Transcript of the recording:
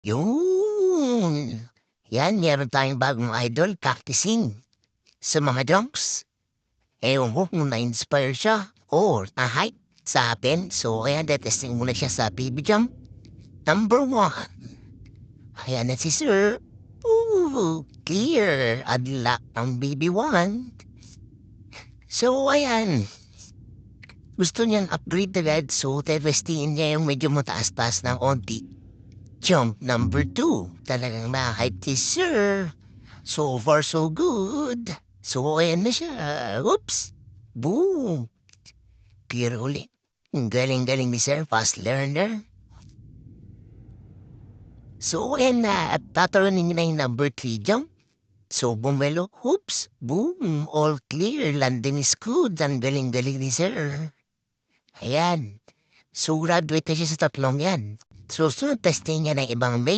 Yun. Yan, meron tayong bagong idol, practicing sa mga jumps. Ewan ko kung na-inspire siya or na-hype sa atin. So, kaya detesting muna siya sa baby jump. Number one. Ayan na si Sir. Ooh, clear. Unlock ang baby one. So, ayan. Gusto niyang upgrade agad. So, testingin niya yung medyo mataas-taas ng onti. Jump number two. Talagang na-hype si Sir. So far, so good. So, ayan na siya. Oops. Boom. Clear uli. Ang galing-galing ni Sir. Fast learner. So, ayan na. At tataronin niya na yung number 3 jump. So, bumelo. Oops. Boom. All clear. Landing is good. Ang galing-galing ni Sir. Ayan. So, graduate na siya sa tatlong yan. So, testing niya ng ibang